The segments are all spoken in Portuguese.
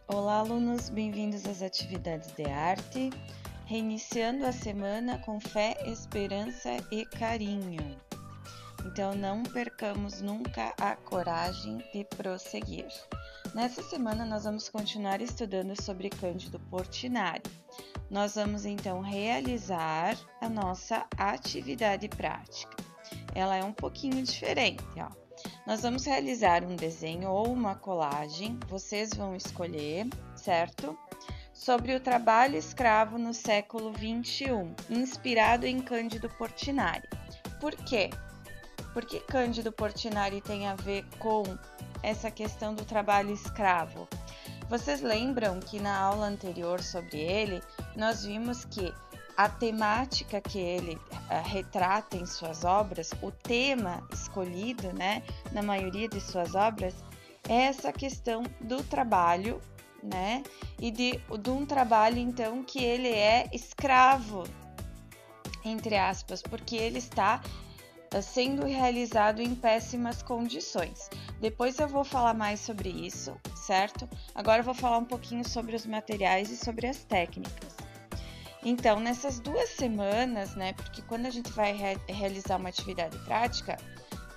Olá, alunos, bem-vindos às atividades de arte, reiniciando a semana com fé, esperança e carinho. Então, não percamos nunca a coragem de prosseguir. Nessa semana, nós vamos continuar estudando sobre Cândido Portinari. Nós vamos, então, realizar a nossa atividade prática. Ela é um pouquinho diferente, ó. Nós vamos realizar um desenho ou uma colagem, vocês vão escolher, certo? Sobre o trabalho escravo no século XXI, inspirado em Cândido Portinari. Por quê? Porque Cândido Portinari tem a ver com essa questão do trabalho escravo. Vocês lembram que na aula anterior sobre ele, nós vimos que a temática que ele retrata em suas obras, o tema escolhido, né, na maioria de suas obras, é essa questão do trabalho, né, e de um trabalho, então, que ele é escravo, entre aspas, porque ele está sendo realizado em péssimas condições. Depois eu vou falar mais sobre isso, certo? Agora eu vou falar um pouquinho sobre os materiais e sobre as técnicas. Então, nessas 2 semanas, né, porque quando a gente vai realizar uma atividade prática,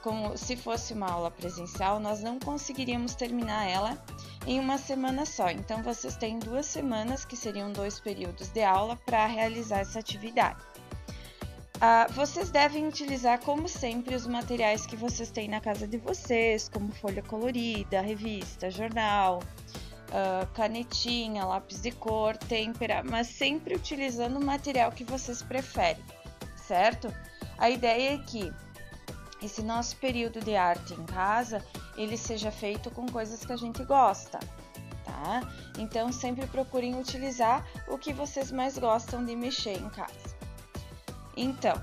como se fosse uma aula presencial, nós não conseguiríamos terminar ela em uma semana só. Então, vocês têm 2 semanas, que seriam 2 períodos de aula, para realizar essa atividade. Vocês devem utilizar, como sempre, os materiais que vocês têm na casa de vocês, como folha colorida, revista, jornal, canetinha, lápis de cor, têmpera, mas sempre utilizando o material que vocês preferem, certo? A ideia é que esse nosso período de arte em casa, ele seja feito com coisas que a gente gosta, tá? Então, sempre procurem utilizar o que vocês mais gostam de mexer em casa. Então,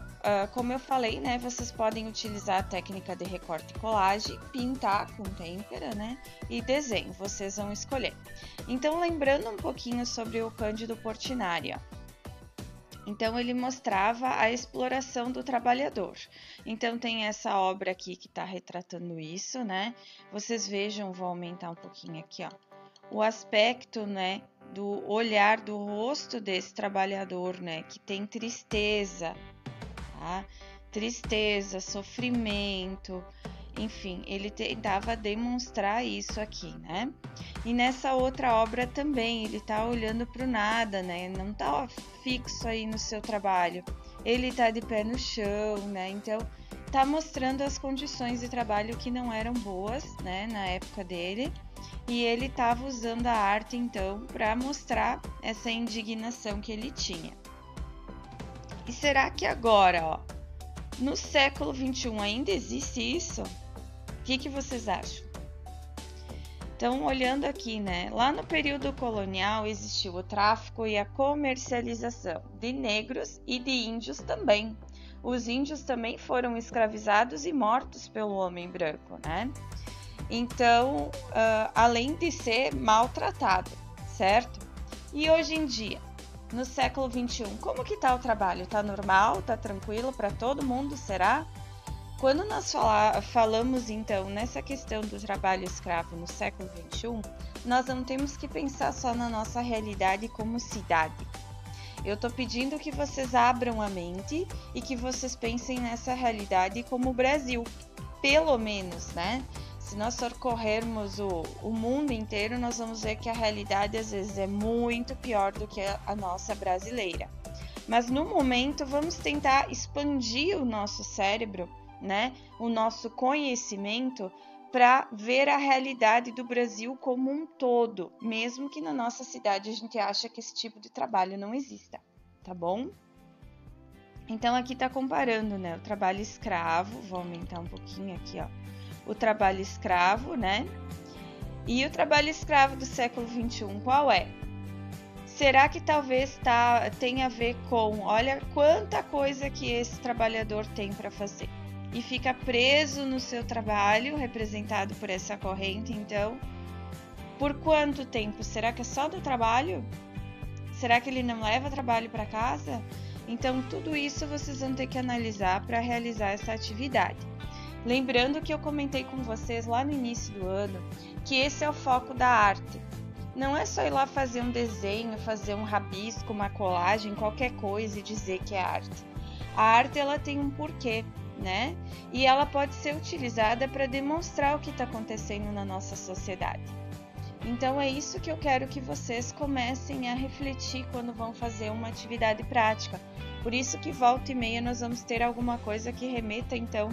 como eu falei, né, vocês podem utilizar a técnica de recorte e colagem, pintar com têmpera, né, e desenho, vocês vão escolher. Então, lembrando um pouquinho sobre o Cândido Portinari, ó. Então, ele mostrava a exploração do trabalhador. Então, tem essa obra aqui que está retratando isso, né, vocês vejam, vou aumentar um pouquinho aqui, ó, o aspecto, né, do olhar do rosto desse trabalhador, né, que tem tristeza, tá? Tristeza, sofrimento, enfim, ele tentava demonstrar isso aqui, né? E nessa outra obra também, ele tá olhando para o nada, né? Não tá fixo aí no seu trabalho, ele tá de pé no chão, né? Então, tá mostrando as condições de trabalho que não eram boas, né, na época dele. E ele estava usando a arte, então, para mostrar essa indignação que ele tinha. E será que agora, ó, no século XXI, ainda existe isso? O que vocês acham? Então, olhando aqui, né, lá no período colonial existiu o tráfico e a comercialização de negros e de índios também. Os índios também foram escravizados e mortos pelo homem branco, né? Então, além de ser maltratado, certo? E hoje em dia, no século XXI, como que tá o trabalho? Tá normal? Tá tranquilo para todo mundo, será? Quando nós falamos, então, nessa questão do trabalho escravo no século XXI, nós não temos que pensar só na nossa realidade como cidade. Eu tô pedindo que vocês abram a mente e que vocês pensem nessa realidade como o Brasil, pelo menos, né? Se nós percorrermos o mundo inteiro, nós vamos ver que a realidade às vezes é muito pior do que a nossa brasileira. Mas no momento, vamos tentar expandir o nosso cérebro, né? O nosso conhecimento, para ver a realidade do Brasil como um todo, mesmo que na nossa cidade a gente acha que esse tipo de trabalho não exista, tá bom? Então aqui tá comparando, né, o trabalho escravo, vou aumentar um pouquinho aqui, ó, o trabalho escravo, né, e o trabalho escravo do século XXI, qual é? Será que talvez tenha a ver com, olha quanta coisa que esse trabalhador tem para fazer, e fica preso no seu trabalho, representado por essa corrente, então, por quanto tempo? Será que é só do trabalho? Será que ele não leva trabalho para casa? Então, tudo isso vocês vão ter que analisar para realizar essa atividade. Lembrando que eu comentei com vocês lá no início do ano que esse é o foco da arte. Não é só ir lá fazer um desenho, fazer um rabisco, uma colagem, qualquer coisa e dizer que é arte. A arte, ela tem um porquê, né? E ela pode ser utilizada para demonstrar o que está acontecendo na nossa sociedade. Então é isso que eu quero que vocês comecem a refletir quando vão fazer uma atividade prática. Por isso que volta e meia nós vamos ter alguma coisa que remeta então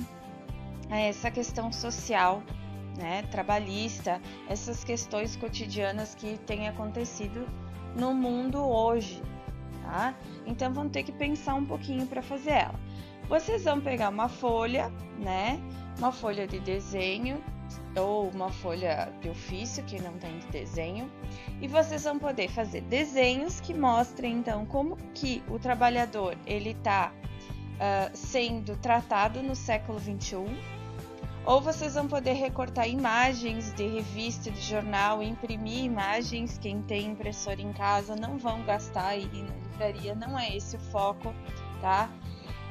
a essa questão social, né, trabalhista, essas questões cotidianas que têm acontecido no mundo hoje, tá? Então vão ter que pensar um pouquinho para fazer ela. Vocês vão pegar uma folha, né, uma folha de desenho ou uma folha de ofício que não tem de desenho, e vocês vão poder fazer desenhos que mostrem então como que o trabalhador ele está sendo tratado no século XXI. Ou vocês vão poder recortar imagens de revista, de jornal, imprimir imagens. Quem tem impressora em casa não vão gastar aí na livraria, não é esse o foco, tá?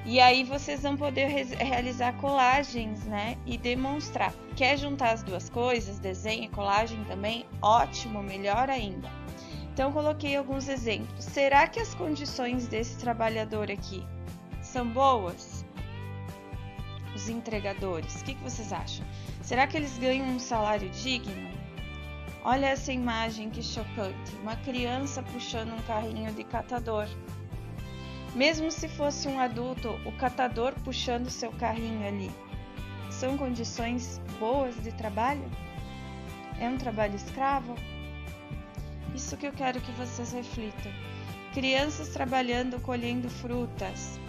E aí vocês vão poder realizar colagens, né? E demonstrar. Quer juntar as duas coisas, desenho e colagem também? Ótimo, melhor ainda. Então coloquei alguns exemplos. Será que as condições desse trabalhador aqui são boas? Os entregadores, o que vocês acham? Será que eles ganham um salário digno? Olha essa imagem que chocante, uma criança puxando um carrinho de catador. Mesmo se fosse um adulto, o catador puxando seu carrinho ali, são condições boas de trabalho? É um trabalho escravo? Isso que eu quero que vocês reflitam. Crianças trabalhando, colhendo frutas.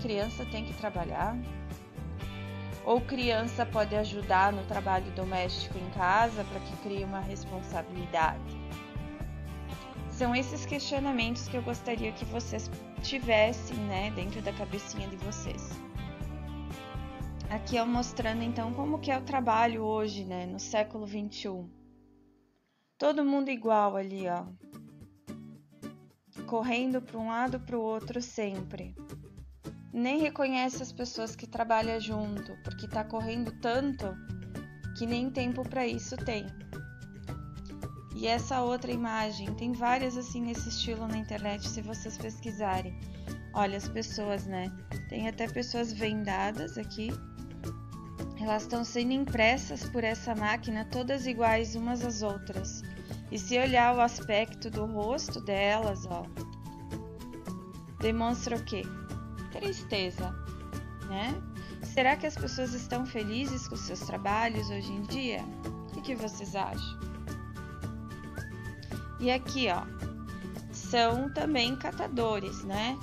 Criança tem que trabalhar? Ou criança pode ajudar no trabalho doméstico em casa para que crie uma responsabilidade? São esses questionamentos que eu gostaria que vocês tivessem, né, dentro da cabecinha de vocês. Aqui eu mostrando então como que é o trabalho hoje, né, no século XXI. Todo mundo igual ali, ó, correndo para um lado para o outro sempre. Nem reconhece as pessoas que trabalham junto, porque tá correndo tanto que nem tempo para isso tem. E essa outra imagem, tem várias assim nesse estilo na internet, se vocês pesquisarem. Olha as pessoas, né? Tem até pessoas vendadas aqui. Elas estão sendo impressas por essa máquina, todas iguais umas às outras. E se olhar o aspecto do rosto delas, ó, demonstra o quê? Tristeza, né? Será que as pessoas estão felizes com seus trabalhos hoje em dia? O que vocês acham? E aqui, ó, são também catadores, né?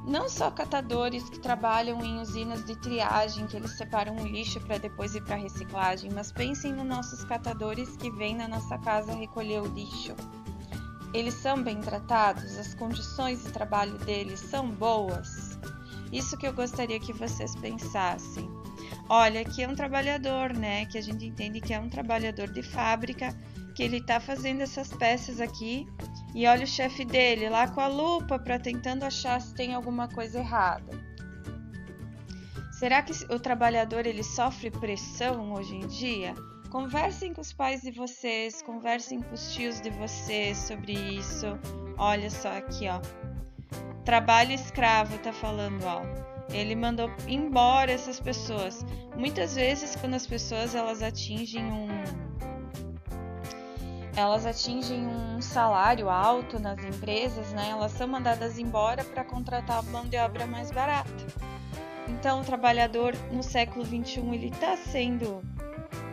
Não só catadores que trabalham em usinas de triagem, que eles separam o lixo para depois ir para reciclagem, mas pensem nos nossos catadores que vêm na nossa casa recolher o lixo. Eles são bem tratados? As condições de trabalho deles são boas? Isso que eu gostaria que vocês pensassem. Olha, aqui é um trabalhador, né? Que a gente entende que é um trabalhador de fábrica, que ele tá fazendo essas peças aqui. E olha o chefe dele lá com a lupa para tentando achar se tem alguma coisa errada. Será que o trabalhador ele sofre pressão hoje em dia? Conversem com os pais de vocês, conversem com os tios de vocês sobre isso. Olha só aqui, ó. Trabalho escravo, tá falando, ó. Ele mandou embora essas pessoas. Muitas vezes, quando as pessoas elas atingem um salário alto nas empresas, né? Elas são mandadas embora para contratar mão de obra mais barata. Então, o trabalhador no século XXI ele está sendo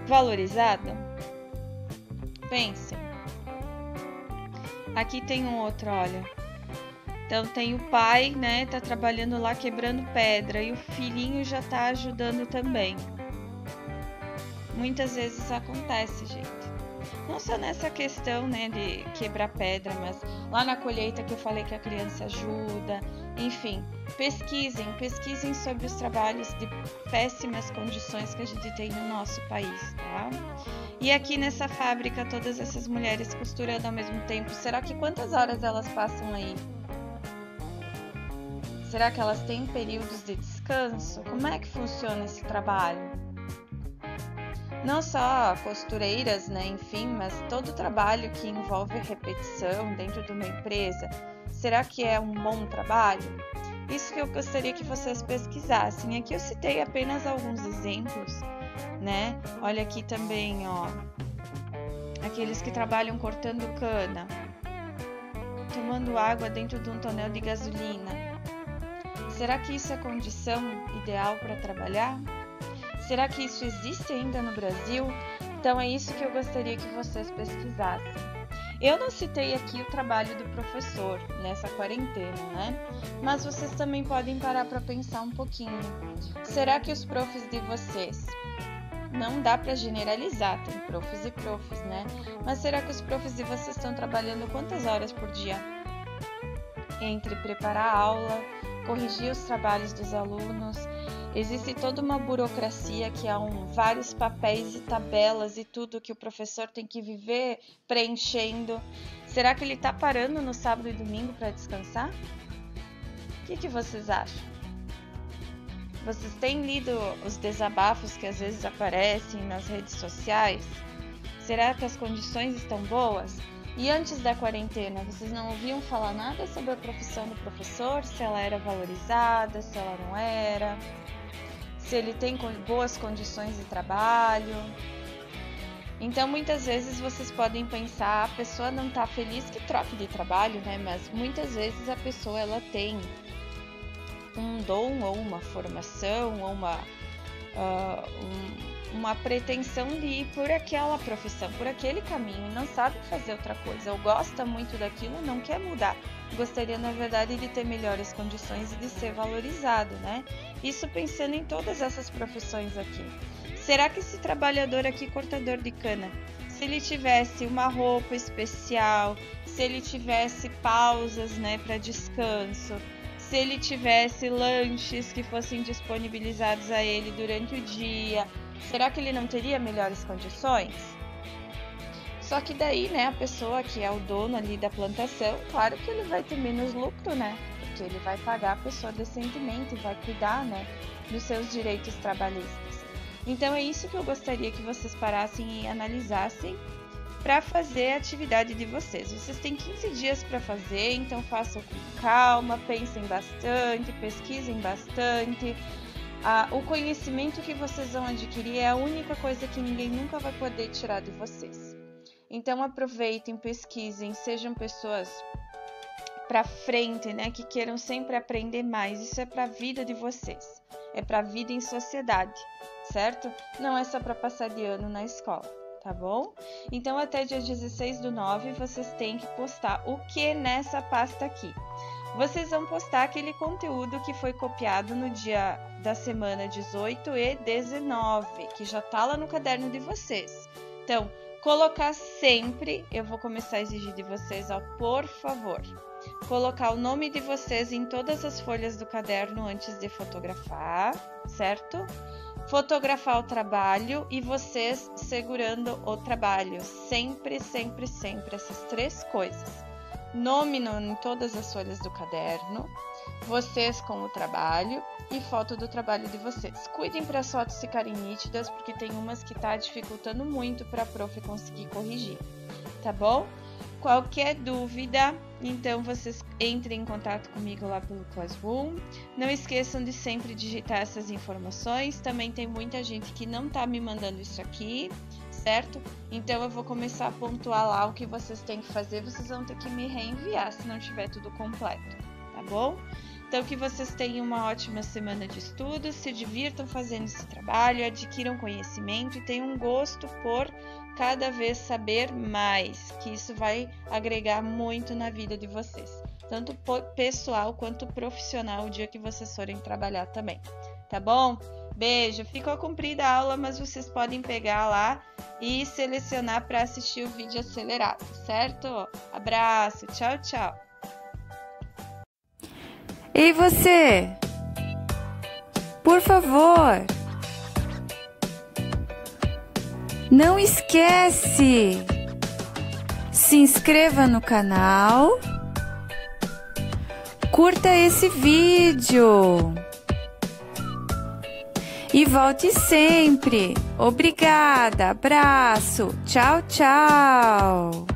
valorizado? Pensem. Aqui tem um outro, olha. Então tem o pai, né, tá trabalhando lá quebrando pedra e o filhinho já tá ajudando também. Muitas vezes acontece, gente. Não só nessa questão, né, de quebrar pedra, mas lá na colheita que eu falei que a criança ajuda. Enfim, pesquisem sobre os trabalhos de péssimas condições que a gente tem no nosso país, tá? E aqui nessa fábrica, todas essas mulheres costurando ao mesmo tempo, será que quantas horas elas passam aí? Será que elas têm períodos de descanso? Como é que funciona esse trabalho? não só costureiras, né, enfim, mas todo trabalho que envolve repetição dentro de uma empresa, será que é um bom trabalho? Isso que eu gostaria que vocês pesquisassem. Aqui eu citei apenas alguns exemplos, né? Olha aqui também, ó, aqueles que trabalham cortando cana, tomando água dentro de um tonel de gasolina. Será que isso é condição ideal para trabalhar? Será que isso existe ainda no Brasil? Então é isso que eu gostaria que vocês pesquisassem. Eu não citei aqui o trabalho do professor nessa quarentena, né? Mas vocês também podem parar para pensar um pouquinho. Será que os profs de vocês, não dá para generalizar, tem profs e profs, né? Mas será que os profs de vocês estão trabalhando quantas horas por dia? Entre preparar a aula, corrigir os trabalhos dos alunos, existe toda uma burocracia que há vários papéis e tabelas e tudo que o professor tem que viver preenchendo. Será que ele está parando no sábado e domingo para descansar? O que vocês acham? Vocês têm lido os desabafos que às vezes aparecem nas redes sociais? Será que as condições estão boas? E antes da quarentena, vocês não ouviam falar nada sobre a profissão do professor? Se ela era valorizada, se ela não era? Se ele tem boas condições de trabalho? Então, muitas vezes vocês podem pensar, a pessoa não está feliz que troque de trabalho, né? Mas muitas vezes a pessoa ela tem um dom ou uma formação ou uma pretensão de ir por aquela profissão, por aquele caminho, não sabe fazer outra coisa, ou gosta muito daquilo, não quer mudar. Gostaria, na verdade, de ter melhores condições e de ser valorizado, né? Isso pensando em todas essas profissões aqui. Será que esse trabalhador aqui, cortador de cana, se ele tivesse uma roupa especial, se ele tivesse pausas, né, para descanso, se ele tivesse lanches que fossem disponibilizados a ele durante o dia, será que ele não teria melhores condições? Só que daí, né, a pessoa que é o dono ali da plantação, claro que ele vai ter menos lucro, né? Porque ele vai pagar a pessoa decentemente, vai cuidar, né, dos seus direitos trabalhistas. Então é isso que eu gostaria que vocês parassem e analisassem para fazer a atividade de vocês. Vocês têm 15 dias para fazer, então façam com calma, pensem bastante, pesquisem bastante. O conhecimento que vocês vão adquirir é a única coisa que ninguém nunca vai poder tirar de vocês. Então aproveitem, pesquisem, sejam pessoas para frente, né, que queiram sempre aprender mais. Isso é para a vida de vocês, é para a vida em sociedade, certo? Não é só para passar de ano na escola, tá bom? Então até dia 16/9 vocês têm que postar o que nessa pasta aqui. Vocês vão postar aquele conteúdo que foi copiado no dia da semana 18 e 19, que já tá lá no caderno de vocês. Então, colocar sempre, eu vou começar a exigir de vocês, ó, por favor, colocar o nome de vocês em todas as folhas do caderno antes de fotografar, certo? Fotografar o trabalho e vocês segurando o trabalho, sempre, sempre, sempre, essas três coisas. Nome em todas as folhas do caderno, vocês com o trabalho e foto do trabalho de vocês. Cuidem para as fotos ficarem nítidas, porque tem umas que tá dificultando muito para a prof conseguir corrigir, tá bom? Qualquer dúvida, então vocês entrem em contato comigo lá pelo Classroom. Não esqueçam de sempre digitar essas informações. Também tem muita gente que não tá me mandando isso aqui, certo? Então eu vou começar a pontuar lá o que vocês têm que fazer. Vocês vão ter que me reenviar se não tiver tudo completo, tá bom? Então que vocês tenham uma ótima semana de estudos, se divirtam fazendo esse trabalho, adquiram conhecimento e tenham um gosto por cada vez saber mais, que isso vai agregar muito na vida de vocês, tanto pessoal quanto profissional, o dia que vocês forem trabalhar também, tá bom? Beijo, ficou comprida a aula, mas vocês podem pegar lá e selecionar para assistir o vídeo acelerado, certo? Abraço, tchau, tchau! Ei você, por favor, não esquece, se inscreva no canal, curta esse vídeo E volte sempre. Obrigada, abraço, tchau, tchau.